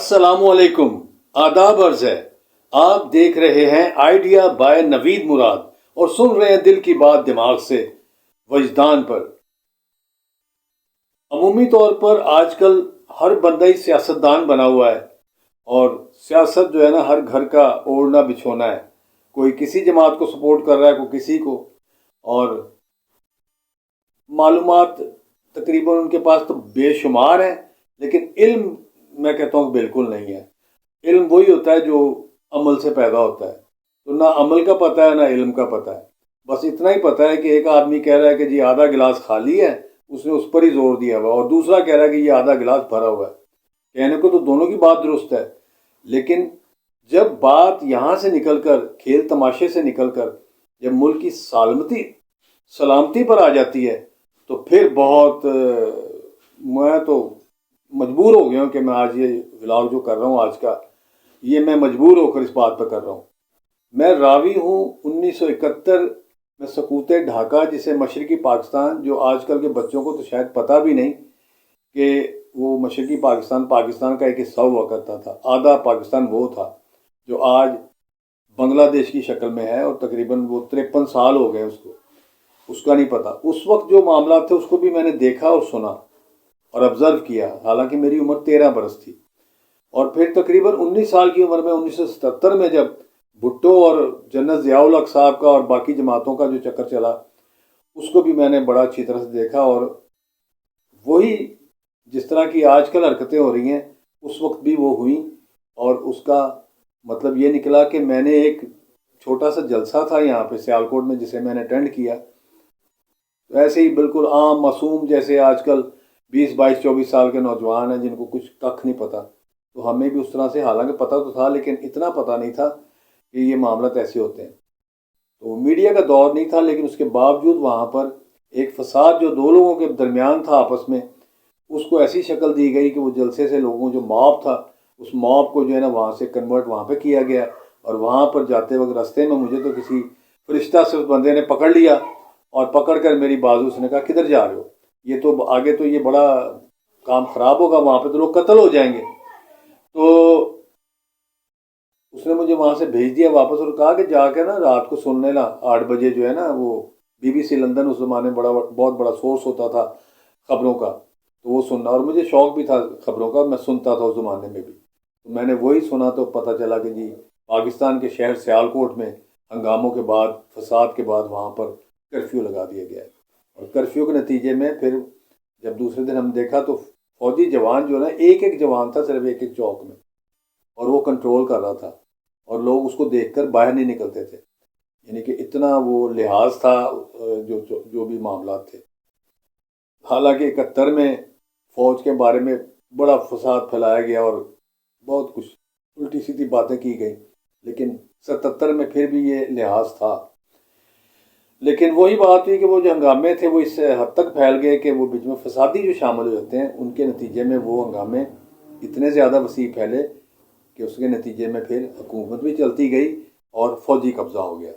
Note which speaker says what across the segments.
Speaker 1: السلام علیکم، آداب عرض ہے۔ آپ دیکھ رہے ہیں آئیڈیا بائے نوید مراد اور سن رہے ہیں دل کی بات دماغ سے وجدان پر۔ عمومی طور پر آج کل ہر بندہ ہی سیاستدان بنا ہوا ہے، اور سیاست جو ہے نا ہر گھر کا اوڑھنا بچھونا ہے۔ کوئی کسی جماعت کو سپورٹ کر رہا ہے، کوئی کسی کو، اور معلومات تقریباً ان کے پاس تو بے شمار ہیں، لیکن علم میں کہتا ہوں کہ بالکل نہیں ہے۔ علم وہی ہوتا ہے جو عمل سے پیدا ہوتا ہے، تو نہ عمل کا پتہ ہے نہ علم کا پتہ ہے۔ بس اتنا ہی پتہ ہے کہ ایک آدمی کہہ رہا ہے کہ جی آدھا گلاس خالی ہے، اس نے اس پر ہی زور دیا ہوا، اور دوسرا کہہ رہا ہے کہ یہ آدھا گلاس بھرا ہوا ہے۔ کہنے کو تو دونوں کی بات درست ہے، لیکن جب بات یہاں سے نکل کر، کھیل تماشے سے نکل کر، جب ملک کی سلامتی پر آ جاتی ہے، تو پھر بہت میں تو مجبور ہو گیا ہوں کہ میں آج یہ ولاگ جو کر رہا ہوں آج کا، یہ میں مجبور ہو کر اس بات پہ کر رہا ہوں۔ میں راوی ہوں 1971 میں سقوط ڈھاکہ، جسے مشرقی پاکستان، جو آج کل کے بچوں کو تو شاید پتہ بھی نہیں کہ وہ مشرقی پاکستان کا ایک حصہ ہوا کرتا تھا۔ آدھا پاکستان وہ تھا جو آج بنگلہ دیش کی شکل میں ہے، اور تقریباً وہ 53 سال ہو گئے اس کا نہیں پتہ۔ اس وقت جو معاملات تھے اس کو بھی میں نے دیکھا اور سنا اور آبزرو کیا، حالانکہ میری عمر 13 برس تھی۔ اور پھر تقریباً 19 سال کی عمر میں 1977 میں جب بھٹو اور جنرل ضیاء الحق صاحب کا اور باقی جماعتوں کا جو چکر چلا، اس کو بھی میں نے بڑا اچھی طرح سے دیکھا، اور وہی جس طرح کی آج کل حرکتیں ہو رہی ہیں اس وقت بھی وہ ہوئیں، اور اس کا مطلب یہ نکلا کہ میں نے ایک چھوٹا سا جلسہ تھا یہاں پہ سیالکوٹ میں جسے میں نے اٹینڈ کیا، ویسے ہی بالکل عام معصوم جیسے آج کل 20 22 24 سال کے نوجوان ہیں جن کو کچھ ککھ نہیں پتہ، تو ہمیں بھی اس طرح سے حالانکہ پتہ تو تھا، لیکن اتنا پتہ نہیں تھا کہ یہ معاملات ایسے ہوتے ہیں۔ تو میڈیا کا دور نہیں تھا، لیکن اس کے باوجود وہاں پر ایک فساد جو دو لوگوں کے درمیان تھا آپس میں، اس کو ایسی شکل دی گئی کہ وہ جلسے سے لوگوں جو موب تھا، اس موب کو جو ہے نا وہاں سے کنورٹ وہاں پہ کیا گیا، اور وہاں پر جاتے وقت راستے میں مجھے تو کسی فرشتہ صرف بندے نے پکڑ لیا، اور پکڑ کر میری بازو، اس نے کہا کدھر جا رہے ہو، یہ تو آگے تو یہ بڑا کام خراب ہوگا، وہاں پہ تو لوگ قتل ہو جائیں گے۔ تو اس نے مجھے وہاں سے بھیج دیا واپس، اور کہا کہ جا کے نا رات کو سن لینا 8 بجے جو ہے نا وہ BBC لندن اس زمانے میں بہت بڑا سورس ہوتا تھا خبروں کا، تو وہ سننا، اور مجھے شوق بھی تھا خبروں کا، میں سنتا تھا اس زمانے میں بھی، تو میں نے وہی سنا، تو پتہ چلا کہ جی پاکستان کے شہر سیالکوٹ میں ہنگاموں کے بعد، فساد کے بعد، وہاں پر کرفیو لگا دیا گیا ہے، اور کرفیو کے نتیجے میں پھر جب دوسرے دن ہم دیکھا تو فوجی جوان جو ہے نا، ایک جوان تھا صرف ایک چوک میں، اور وہ کنٹرول کر رہا تھا، اور لوگ اس کو دیکھ کر باہر نہیں نکلتے تھے، یعنی کہ اتنا وہ لحاظ تھا جو بھی معاملات تھے۔ حالانکہ 71 میں فوج کے بارے میں بڑا فساد پھیلایا گیا اور بہت کچھ الٹی سیدھی باتیں کی گئیں، لیکن 77 میں پھر بھی یہ لحاظ تھا۔ لیکن وہی بات ہوئی کہ وہ جو ہنگامے تھے وہ اس حد تک پھیل گئے کہ وہ بیچ میں فسادی جو شامل ہو جاتے ہیں، ان کے نتیجے میں وہ ہنگامے اتنے زیادہ وسیع پھیلے کہ اس کے نتیجے میں پھر حکومت بھی چلتی گئی اور فوجی قبضہ ہو گیا۔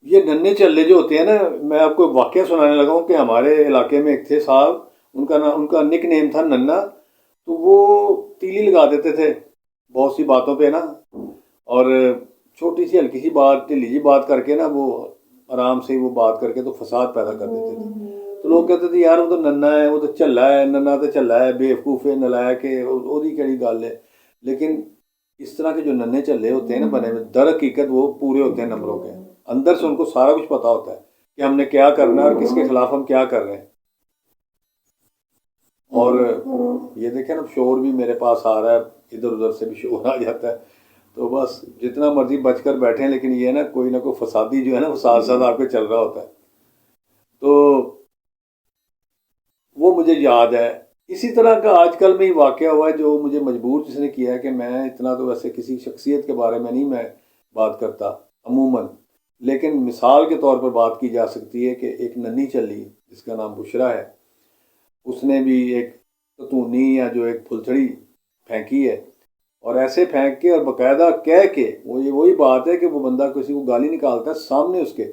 Speaker 1: یہ ننے چلے جو ہوتے ہیں نا، میں آپ کو واقعہ سنانے لگا ہوں کہ ہمارے علاقے میں ایک تھے صاحب، ان کا نک نیم تھا ننا، تو وہ تیلی لگا دیتے تھے بہت سی باتوں پہ نا، اور چھوٹی سی ہلکی سی بات، ڈھیلی سی بات کر کے نا، وہ آرام سے وہ بات کر کے تو فساد پیدا کر دیتے تھے۔ تو لوگ کہتے تھے یار وہ تو ننا ہے، وہ تو چلا ہے، ننا تو چلا ہے، بیوقوف ہے، نالائق ہے، وہی کہڑی گل ہے۔ لیکن اس طرح کے جو ننے چلے ہوتے ہیں نا بنے ہوئے، در حقیقت وہ پورے ہوتے ہیں نمبروں کے، اندر سے ان کو سارا کچھ پتا ہوتا ہے کہ ہم نے کیا کرنا ہے اور کس کے خلاف ہم کیا کر رہے ہیں۔ اور یہ دیکھیں نا شور بھی میرے پاس آ رہا ہے، ادھر ادھر سے بھی شور آ جاتا ہے، تو بس جتنا مرضی بچ کر بیٹھیں، لیکن یہ نا کوئی نہ کوئی فسادی جو ہے نا وہ ساتھ ساتھ آپ کے چل رہا ہوتا ہے۔ تو وہ مجھے یاد ہے، اسی طرح کا آج کل میں ہی واقعہ ہوا ہے جو مجھے مجبور جس نے کیا ہے کہ میں اتنا تو ویسے کسی شخصیت کے بارے میں نہیں میں بات کرتا عموماً، لیکن مثال کے طور پر بات کی جا سکتی ہے کہ ایک ننھی چلی جس کا نام بشرا ہے، اس نے بھی ایک ستونی یا جو ایک پھلچڑی پھینکی ہے، اور ایسے پھینک کے اور باقاعدہ کہہ کے، وہی بات ہے کہ وہ بندہ کسی کو گالی نکالتا ہے سامنے اس کے،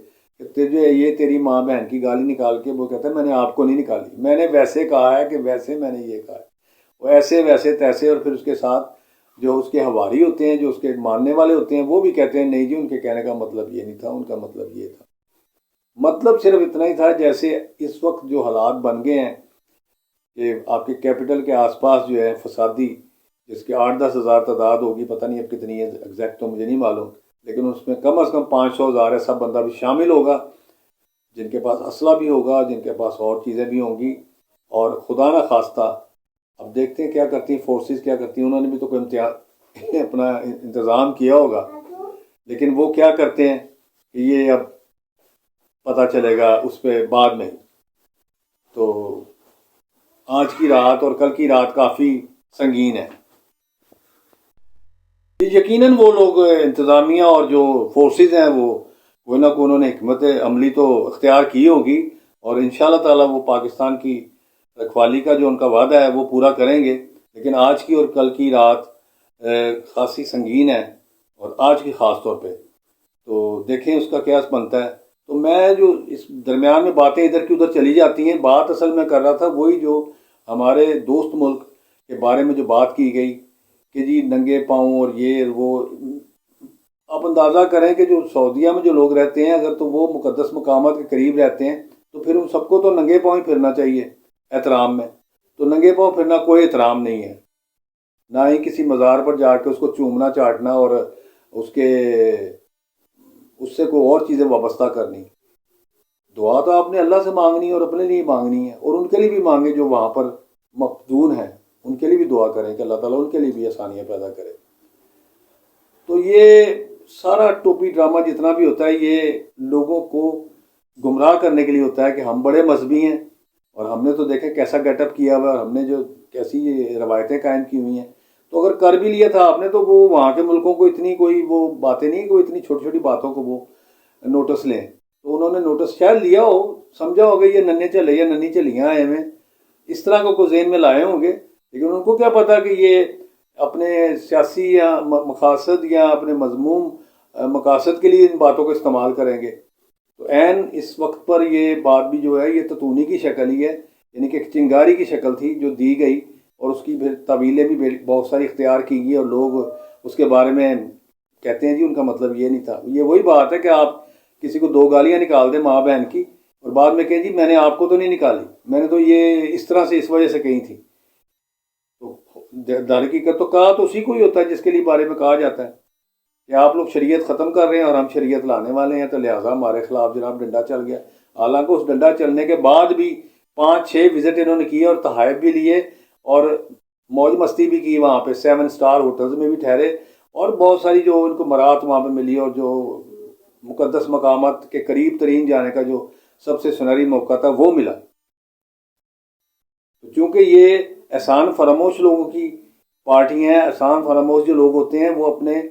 Speaker 1: تجھے یہ تیری ماں بہن کی گالی نکال کے وہ کہتا ہے میں نے آپ کو نہیں نکالی، میں نے ویسے کہا ہے کہ ویسے میں نے یہ کہا ہے، وہ ایسے ویسے تیسے، اور پھر اس کے ساتھ جو اس کے حواری ہوتے ہیں، جو اس کے ماننے والے ہوتے ہیں، وہ بھی کہتے ہیں نہیں جی ان کے کہنے کا مطلب یہ نہیں تھا، ان کا مطلب یہ تھا۔ مطلب صرف اتنا ہی تھا، جیسے اس وقت جو حالات بن گئے ہیں کہ آپ کے کیپٹل کے آس پاس جو ہے فسادی، جس کے 8-10 ہزار تعداد ہوگی، پتہ نہیں اب کتنی ہے ایگزیکٹ تو مجھے نہیں معلوم، لیکن اس میں کم از کم 500 ہزار ایسا بندہ بھی شامل ہوگا جن کے پاس اسلحہ بھی ہوگا، جن کے پاس اور چیزیں بھی ہوں گی، اور خدا نہ خواستہ اب دیکھتے ہیں کیا کرتی ہیں فورسز، کیا کرتی ہیں، انہوں نے بھی تو کوئی امتیاز اپنا انتظام کیا ہوگا، لیکن وہ کیا کرتے ہیں کہ یہ اب پتہ چلے گا اس پہ بعد میں۔ تو آج کی رات اور کل کی رات کافی سنگین ہے۔ یقیناً وہ لوگ انتظامیہ اور جو فورسز ہیں وہ کوئی نہ کوئی انہوں نے حکمت عملی تو اختیار کی ہوگی، اور انشاءاللہ تعالیٰ وہ پاکستان کی رکھوالی کا جو ان کا وعدہ ہے وہ پورا کریں گے۔ لیکن آج کی اور کل کی رات خاصی سنگین ہے، اور آج کی خاص طور پہ تو دیکھیں اس کا کیا بنتا ہے۔ تو میں جو اس درمیان میں باتیں ادھر کی ادھر چلی جاتی ہیں، بات اصل میں کر رہا تھا وہی جو ہمارے دوست ملک کے بارے میں جو بات کی گئی کہ جی ننگے پاؤں اور یہ وہ، آپ اندازہ کریں کہ جو سعودیہ میں جو لوگ رہتے ہیں اگر تو وہ مقدس مقامات کے قریب رہتے ہیں تو پھر ان سب کو تو ننگے پاؤں ہی پھرنا چاہیے احترام میں، تو ننگے پاؤں پھرنا کوئی احترام نہیں ہے، نہ ہی کسی مزار پر جا کے اس کو چومنا چاٹنا اور اس سے کوئی اور چیزیں وابستہ کرنی۔ دعا تو آپ نے اللہ سے مانگنی ہے اور اپنے لیے مانگنی ہے، اور ان کے لیے بھی مانگے جو وہاں پر مقدون ہیں، ان کے لیے بھی دعا کریں کہ اللہ تعالیٰ ان کے لیے بھی آسانیاں پیدا کرے۔ تو یہ سارا ٹوپی ڈرامہ جتنا بھی ہوتا ہے یہ لوگوں کو گمراہ کرنے کے لیے ہوتا ہے کہ ہم بڑے مذہبی ہیں، اور ہم نے تو دیکھیں کیسا گیٹ اپ کیا ہوا ہے، اور ہم نے جو کیسی روایتیں قائم کی ہوئی ہیں، تو اگر کر بھی لیا تھا آپ نے تو وہ وہاں کے ملکوں کو اتنی کوئی وہ باتیں نہیں، کوئی اتنی چھوٹی چھوٹی باتوں کو وہ نوٹس لیں، تو انہوں نے نوٹس شاید لیا ہو، سمجھا ہوگا یہ ننے چلے یا ننی چلیاں آئے ہوئے، اس طرح کو ذہن میں لائے ہوں گے، لیکن ان کو کیا پتا کہ یہ اپنے سیاسی یا مقاصد یا اپنے مذموم مقاصد کے لیے ان باتوں کو استعمال کریں گے۔ تو عین اس وقت پر یہ بات بھی جو ہے یہ تتونی کی شکل ہی ہے، یعنی کہ ایک چنگاری کی شکل تھی جو دی گئی، اور اس کی پھر تعویلیں بھی بہت ساری اختیار کی گئی، اور لوگ اس کے بارے میں کہتے ہیں جی ان کا مطلب یہ نہیں تھا۔ یہ وہی بات ہے کہ آپ کسی کو 2 گالیاں نکال دیں ماں بہن کی، اور بعد میں کہیں جی میں نے آپ کو تو نہیں نکالی، میں نے تو یہ اس طرح سے اس وجہ سے کہی تھی۔ تو در حقیقت تو کہا تو اسی کو ہی ہوتا ہے جس کے لیے بارے میں کہا جاتا ہے کہ آپ لوگ شریعت ختم کر رہے ہیں اور ہم شریعت لانے والے ہیں، تو لہٰذا ہمارے خلاف جناب ڈنڈا چل گیا۔ حالانکہ اس ڈنڈا چلنے کے بعد بھی 5-6 وزٹ انہوں نے کیے اور تحائف بھی لیے اور موج مستی بھی کی، وہاں پہ 7 اسٹار ہوٹلز میں بھی ٹھہرے، اور بہت ساری جو ان کو مرات وہاں پہ ملی، اور جو مقدس مقامات کے قریب ترین جانے کا جو سب سے سنہری موقع تھا وہ ملا۔ چونکہ یہ احسان فراموش لوگوں کی پارٹی ہیں، احسان فراموش جو لوگ ہوتے ہیں وہ اپنے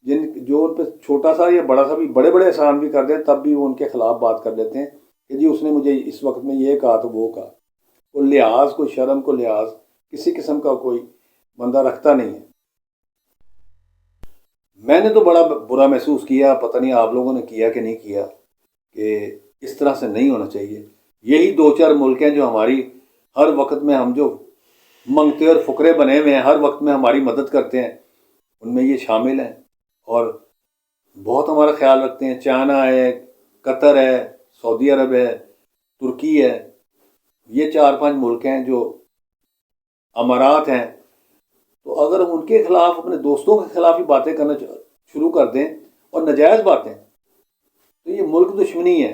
Speaker 1: جو ان پہ چھوٹا سا یا بڑا سا بھی بڑے بڑے احسان بھی کر دیں تب بھی وہ ان کے خلاف بات کر لیتے ہیں کہ جی اس نے مجھے اس وقت میں یہ کہا تو وہ کہا، کوئی لحاظ، کوئی شرم، کوئی لحاظ کسی قسم کا کوئی بندہ رکھتا نہیں ہے۔ میں نے تو بڑا برا محسوس کیا، پتہ نہیں آپ لوگوں نے کیا کہ نہیں کیا، کہ اس طرح سے نہیں ہونا چاہیے۔ یہی 2-4 ملک ہیں جو ہماری ہر وقت میں ہم جو منگتے اور فقرے بنے ہوئے ہیں، ہر وقت میں ہماری مدد کرتے ہیں، ان میں یہ شامل ہیں، اور بہت ہمارا خیال رکھتے ہیں۔ چائنا ہے، قطر ہے، سعودی عرب ہے، ترکی ہے، یہ 4-5 ملک ہیں جو امارات ہیں، تو اگر ہم ان کے خلاف اپنے دوستوں کے خلاف ہی باتیں کرنا شروع کر دیں اور ناجائز باتیں، تو یہ ملک دشمنی ہے۔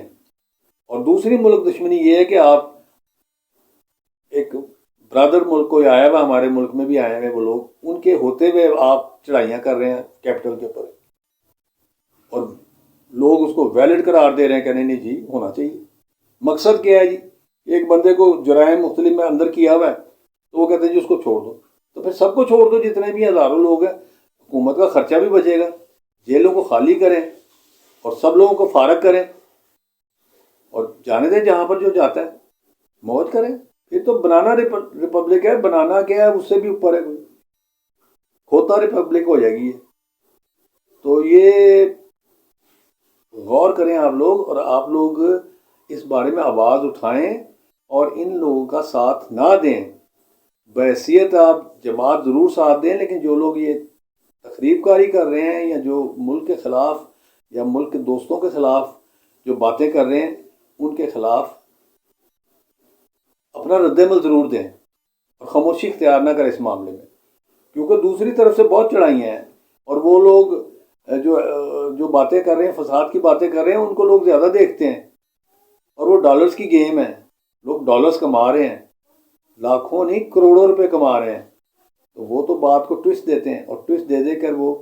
Speaker 1: اور دوسری ملک دشمنی یہ ہے کہ آپ ایک برادر ملک کوئی آیا ہوا، ہمارے ملک میں بھی آئے ہوئے وہ لوگ، ان کے ہوتے ہوئے آپ چڑھائیاں کر رہے ہیں کیپٹل کے اوپر، اور لوگ اس کو ویلڈ قرار دے رہے ہیں کہ نہیں جی ہونا چاہیے۔ مقصد کیا ہے جی؟ ایک بندے کو جرائم مختلف میں اندر کیا ہوا ہے تو وہ کہتے ہیں جی اس کو چھوڑ دو، تو پھر سب کو چھوڑ دو، جتنے بھی ہزاروں لوگ ہیں، حکومت کا خرچہ بھی بچے گا، جیلوں کو خالی کریں اور سب لوگوں کو فارغ کریں اور جانے دیں جہاں پر جو جاتا ہے، موج کریں۔ پھر تو بنانا ریپبلک ہے، بنانا کیا ہے اس سے بھی اوپر ہے، کوئی کھوتا ریپبلک ہو جائے گی یہ۔ تو یہ غور کریں آپ لوگ، اور آپ لوگ اس بارے میں آواز اٹھائیں اور ان لوگوں کا ساتھ نہ دیں بحیثیت آپ جماعت ضرور ساتھ دیں، لیکن جو لوگ یہ تخریب کاری کر رہے ہیں یا جو ملک کے خلاف یا ملک کے دوستوں کے خلاف جو باتیں کر رہے ہیں، ان کے خلاف اپنا رد عمل ضرور دیں اور خاموشی اختیار نہ کریں اس معاملے میں، کیونکہ دوسری طرف سے بہت چڑھائیاں ہیں، اور وہ لوگ جو جو باتیں کر رہے ہیں، فساد کی باتیں کر رہے ہیں، ان کو لوگ زیادہ دیکھتے ہیں، اور وہ ڈالرز کی گیم ہے، لوگ ڈالرز کما رہے ہیں، لاکھوں نہیں کروڑوں روپے کما رہے ہیں، تو وہ تو بات کو ٹوسٹ دیتے ہیں، اور ٹوسٹ دے دے کر وہ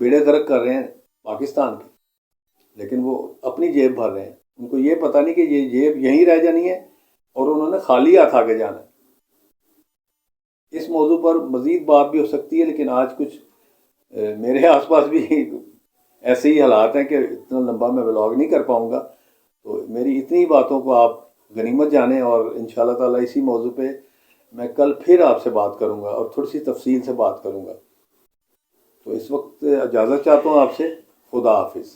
Speaker 1: بیڑے غرق کر رہے ہیں پاکستان کی، لیکن وہ اپنی جیب بھر رہے ہیں، ان کو یہ پتہ نہیں کہ یہ جیب یہیں رہ جانی ہے اور انہوں نے خالی ہاتھ آگے جانا ہے۔ اس موضوع پر مزید بات بھی ہو سکتی ہے، لیکن آج کچھ میرے آس پاس بھی ایسے ہی حالات ہیں کہ اتنا لمبا میں ولاگ نہیں کر پاؤں گا، تو میری اتنی باتوں کو آپ غنیمت جانیں، اور انشاءاللہ تعالیٰ اسی موضوع پہ میں کل پھر آپ سے بات کروں گا اور تھوڑی سی تفصیل سے بات کروں گا۔ تو اس وقت اجازت چاہتا ہوں آپ سے۔ خدا حافظ۔